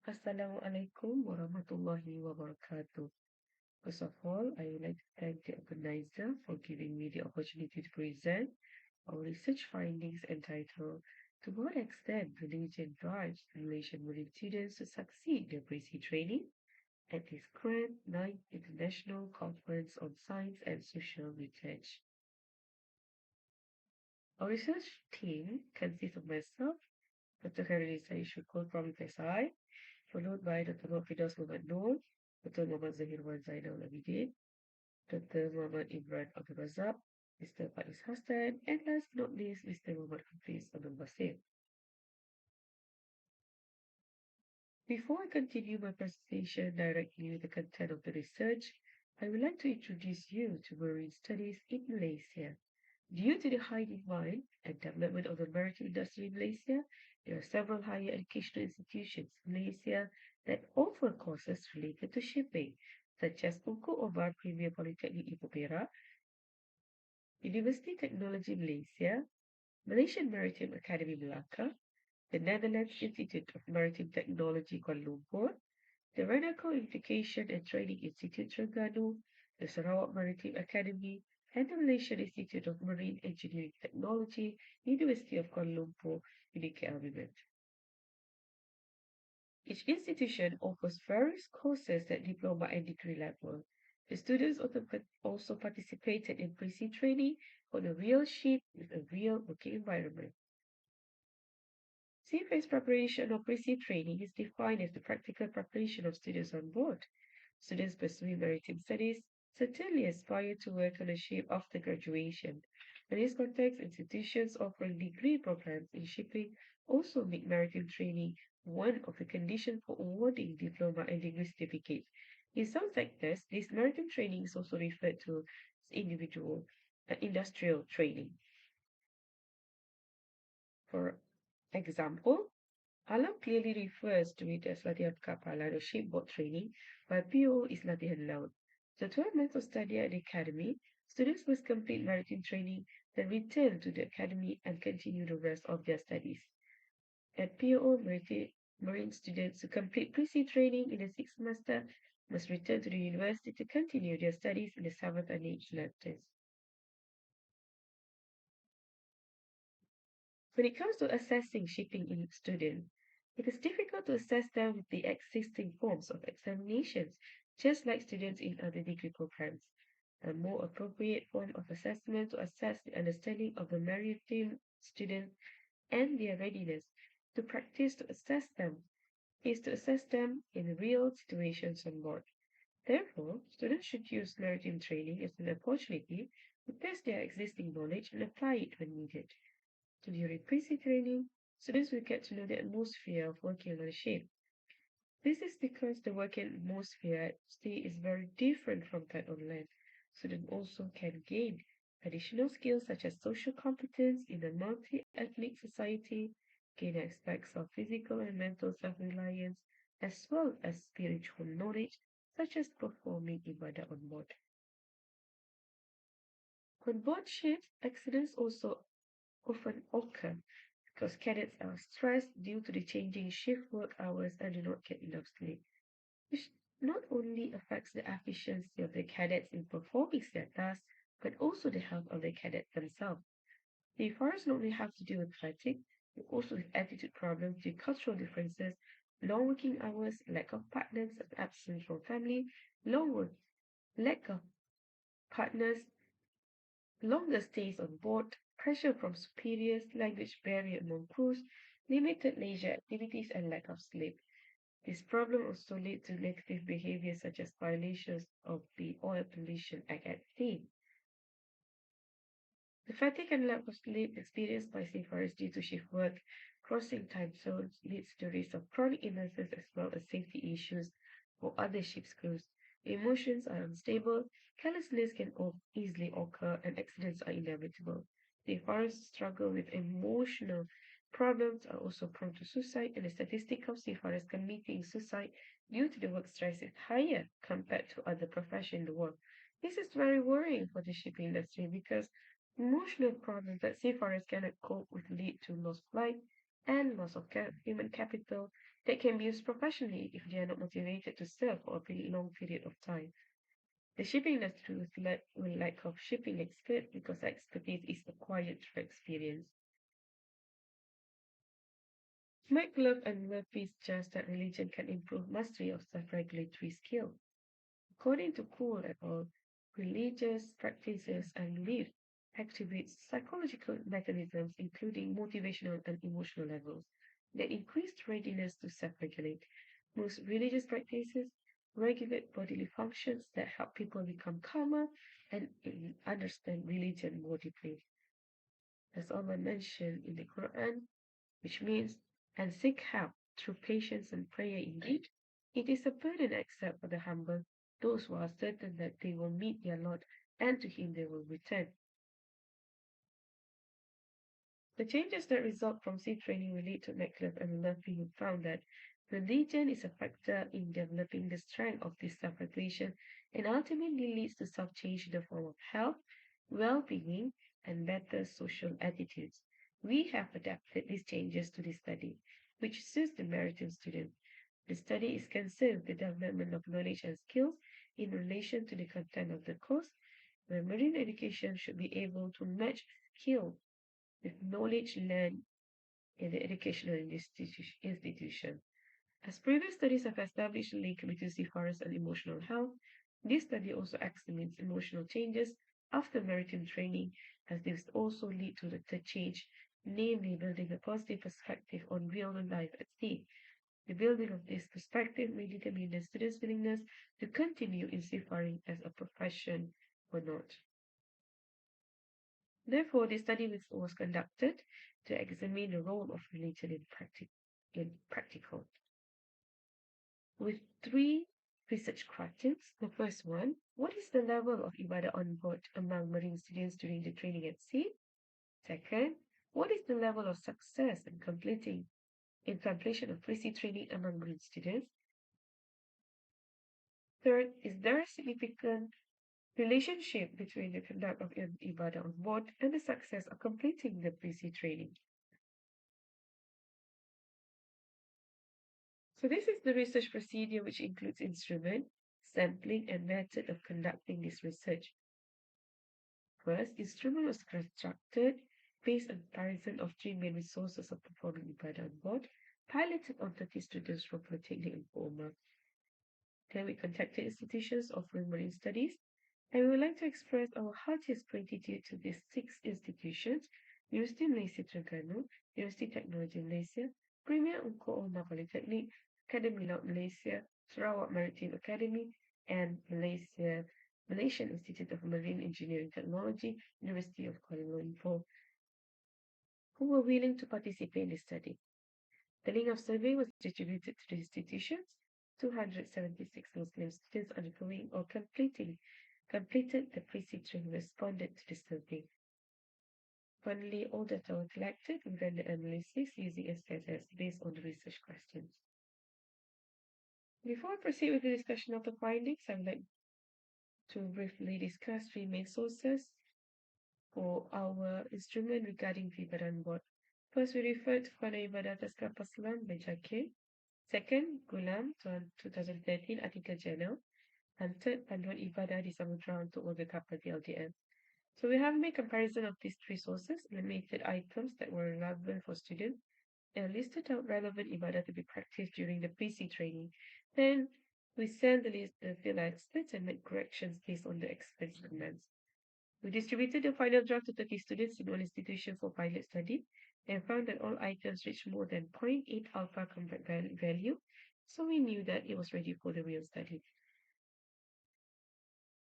Assalamualaikum warahmatullahi wabarakatuh. First of all, I would like to thank the organizer for giving me the opportunity to present our research findings entitled To What Extent Religion Drives Malaysian Marine Students to Succeed in Basic Training at this Grand Ninth International Conference on Science and Social Research. Our research team consists of myself, Dr. Khairulisa Shukul from FSI, followed by Dr. Muhammad Muhammad Noor, Dr. Muhammad Zahir Wan Zainal Abidin, Dr. Muhammad Imran Abdul Razak, Mr. Faiz Hassan, and last but not least, Mr. Muhammad Hafiz Abdul Basir. Before I continue my presentation directly with the content of the research, I would like to introduce you to marine studies in Malaysia. Due to the high demand and development of the maritime industry in Malaysia, there are several higher educational institutions in Malaysia that offer courses related to shipping, such as Tunku Oban Premier Polytechnic Ipoh Perak, University Technology Malaysia, Malaysian Maritime Academy Melaka, the Netherlands Institute of Maritime Technology Kuala Lumpur, the Renaco Unification and Training Institute Terengganu, the Sarawak Maritime Academy, and the Malaysian Institute of Marine Engineering Technology, University of Kuala Lumpur, UNIKL Women. Each institution offers various courses at diploma and degree level. The students also participated in pre-sea training on a real ship with a real working environment. Seaface preparation or pre-sea training is defined as the practical preparation of students on board. Students pursuing maritime studies certainly aspire to work on a ship after graduation. In this context, institutions offering degree programs in shipping also make maritime training one of the conditions for awarding diploma and degree certificates. In some sectors, this maritime training is also referred to as individual industrial training. For example, Alam clearly refers to it as latihan kapalan or shipboard training, while PO is latihan laut. The 12 months of study at the academy, students must complete maritime training, then return to the academy and continue the rest of their studies. At PO, marine students who complete pre-sea training in the sixth semester must return to the university to continue their studies in the seventh and eighth semesters. When it comes to assessing shipping in students, it is difficult to assess them with the existing forms of examinations, just like students in other degree programs. A more appropriate form of assessment to assess the understanding of the maritime students and their readiness to practice to assess them is to assess them in real situations on board. Therefore, students should use maritime training as an opportunity to test their existing knowledge and apply it when needed. During pre-sea training, students will get to know the atmosphere of working on a ship. This is because the working atmosphere at sea is very different from that on land. Students also can gain additional skills such as social competence in a multi-ethnic society, gain aspects of physical and mental self-reliance, as well as spiritual knowledge such as performing ibadah on board. On board ships, accidents also often occur because cadets are stressed due to the changing shift work hours and do not get enough sleep, which not only affects the efficiency of the cadets in performing their tasks, but also the health of the cadets themselves. The forest not only have to do with fatigue, but also with attitude problems due to cultural differences, long working hours, lack of partners, and absence from family, long work, lack of partners, longer stays on board, pressure from superiors, language barrier among crews, limited leisure activities, and lack of sleep. This problem also leads to negative behavior such as violations of the Oil Pollution Act at sea. The fatigue and lack of sleep experienced by seafarers due to shift work, crossing time zones leads to risk of chronic illnesses as well as safety issues for other ship's crews. Emotions are unstable, carelessness can easily occur, and accidents are inevitable. Seafarers struggle with emotional problems are also prone to suicide, and the statistic of seafarers committing suicide due to the work stress is higher compared to other professions in the world. This is very worrying for the shipping industry because emotional problems that seafarers cannot cope with lead to lost flight, and loss of human capital that can be used professionally if they are not motivated to serve for a pretty long period of time. The shipping industry will lack of shipping experts because expertise is acquired through experience. McLove and Murphy suggest that religion can improve mastery of self-regulatory skill. According to Cole et al., religious practices and beliefs activate psychological mechanisms, including motivational and emotional levels, that increase readiness to self-regulate. Most religious practices regulate bodily functions that help people become calmer and understand religion more deeply. As Allah mentioned in the Quran, which means, and seek help through patience and prayer indeed. It is a burden except for the humble, those who are certain that they will meet their Lord and to him they will return. The changes that result from seed training relate to McClure and Murphy, who found that religion is a factor in developing the strength of this self-regulation and ultimately leads to self-change in the form of health, well-being, and better social attitudes. We have adapted these changes to this study, which suits the Meriton student. The study is concerned with the development of knowledge and skills in relation to the content of the course, where marine education should be able to match skill with knowledge learned in the educational institution. As previous studies have established a link between seafarers and emotional health, this study also examines emotional changes after maritime training, as this also lead to the third change, namely building a positive perspective on real life at sea. The building of this perspective may determine the student's willingness to continue in seafaring as a profession or not. Therefore, the study was conducted to examine the role of religion in practical, with three research questions. The first one, what is the level of ibadah on board among marine students during the training at sea? Second, what is the level of success in completion of pre-sea training among marine students? Third, is there a significant relationship between the conduct of an ibadah on board and the success of completing the pre-sea training? So this is the research procedure which includes instrument, sampling, and method of conducting this research. First, instrument was constructed based on comparison of three main resources of performing ibadah on board, piloted on 30 students from Polytechnic and Former. Then we contacted institutions offering marine studies, and we would like to express our heartiest gratitude to these six institutions: University Malaysia Terengganu, University Technology Malaysia, Premier Ungko Ulma Polytechnic, Academy Laut Malaysia, Sarawak Maritime Academy, and Malaysian Institute of Marine Engineering Technology, University of Kuala Lumpur, who were willing to participate in the study. The link of survey was distributed to the institutions. 276 Muslim students undergoing or completed the pre-training responded to the survey. Finally, all data were collected and rendered analysis using SPSS based on the research questions. Before I proceed with the discussion of the findings, I would like to briefly discuss three main sources for our instrument regarding ibadah on board. First, we refer to Qana Ibadah Tazkar Paslan by Jakir. Second, Gulam, 2013 article journal. And third, Panduan Ibadah di Samudra untuk warga kapal di LDM. So we have made comparison of these three sources, eliminated items that were relevant for students, and listed out relevant ibadah to be practiced during the PC training. Then we send the list to the experts and make corrections based on the experts' comments. We distributed the final draft to 30 students in one institution for pilot study and found that all items reached more than zero point 0.8 alpha compact value, so we knew that it was ready for the real study.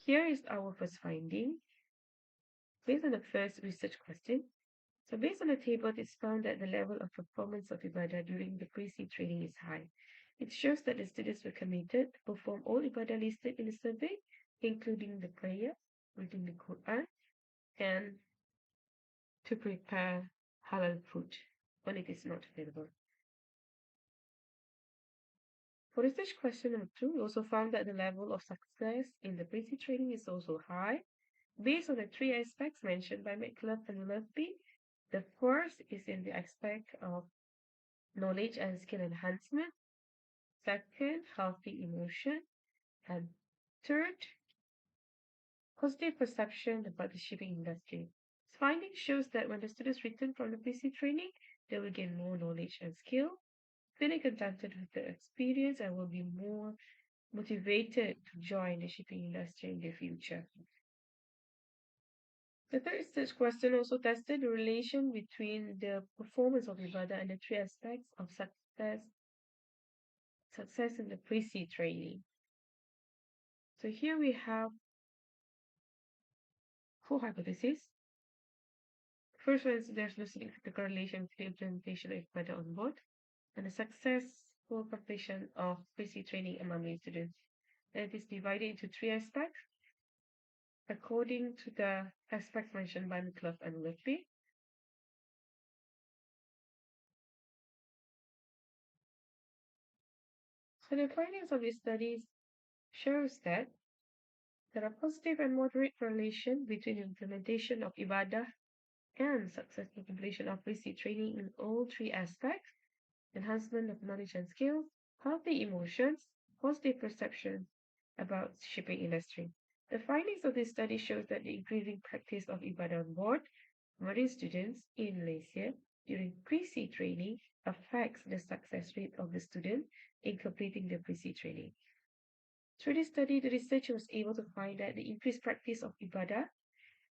Here is our first finding. Based on the first research question, so based on the table, it's found that the level of performance of ibadah during the pre-sea training is high. It shows that the students were committed to perform all ibadah listed in the survey, including the prayer, reading the Quran, and to prepare halal food when it is not available. For research question number 2, we also found that the level of success in the pre-sea training is also high. Based on the three aspects mentioned by McCullough and Murphy, the first is in the aspect of knowledge and skill enhancement. Second, healthy emotion. And third, positive perception about the shipping industry. Finding shows that when the students return from the basic training, they will gain more knowledge and skill, feeling contented with the experience, and will be more motivated to join the shipping industry in the future. The third research question also tested the relation between the performance of Ibadah and the three aspects of success in the pre-seed training. So here we have four hypotheses. First one is there's no significant correlation with the implementation of Ibadah on board and the successful completion of pre-seed training among Malay students. And it is divided into three aspects according to the aspects mentioned by McClough and Lutfi. So the findings of these studies shows that there are positive and moderate correlation between implementation of ibadah and successful completion of basic training in all three aspects: enhancement of knowledge and skills, healthy emotions, positive perception about shipping industry. The findings of this study shows that the increasing practice of ibadah on board marine students in Malaysia during pre-sea training affects the success rate of the student in completing the pre-sea training. Through this study, the researcher was able to find that the increased practice of ibadah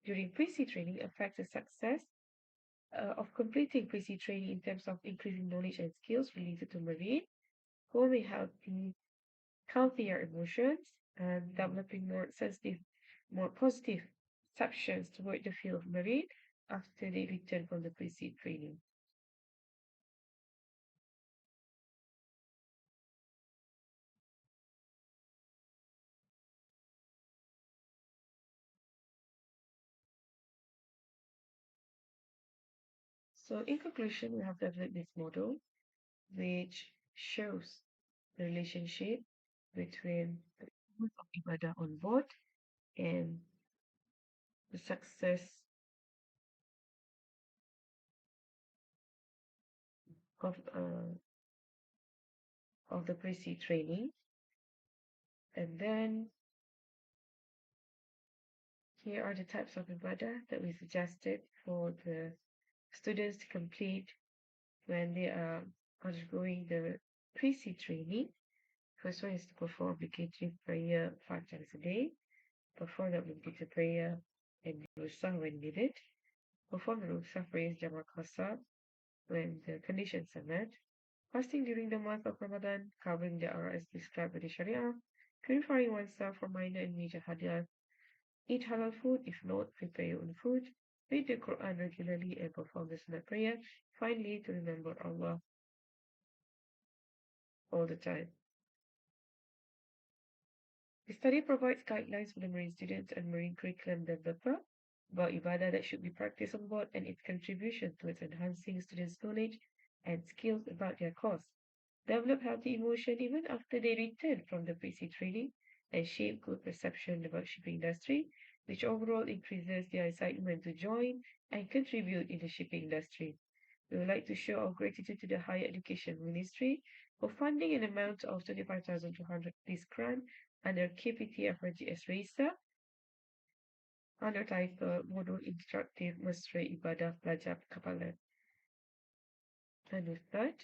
during pre-sea training affects the success of completing pre-sea training in terms of increasing knowledge and skills related to marine, forming healthier emotions, and developing more sensitive, more positive perceptions toward the field of marine after they return from the pre-sea training. So, in conclusion, we have developed this model which shows the relationship between the performance of ibadah on board and the success of the pre-sea training. And then here are the types of ibadah that we suggested for the students to complete when they are undergoing the pre-sea training. First one is to perform obligatory prayer 5 times a day, perform the obligatory prayer and rusa when needed, perform the rusa prayers Jama Qasar when the conditions are met, fasting during the month of Ramadan, covering the hour as prescribed by the Sharia, purifying oneself from minor and major hadath, eat halal food, if not, prepare your own food, read the Quran regularly and perform the Sunnah prayer, finally to remember Allah all the time. The study provides guidelines for the marine students and marine curriculum developer about ibadah that should be practiced on board and its contribution towards enhancing students' knowledge and skills about their course. Develop healthy emotion even after they return from the basic training and shape good perception about shipping industry, which overall increases their excitement to join and contribute in the shipping industry. We would like to show our gratitude to the Higher Education Ministry for funding an amount of 25,200 this grant under KPT FRGS RAISA under title Modul Instructive Mesra Ibadah Pelajar Kapalan. And with that,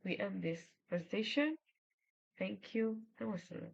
we end this presentation. Thank you and wassalam.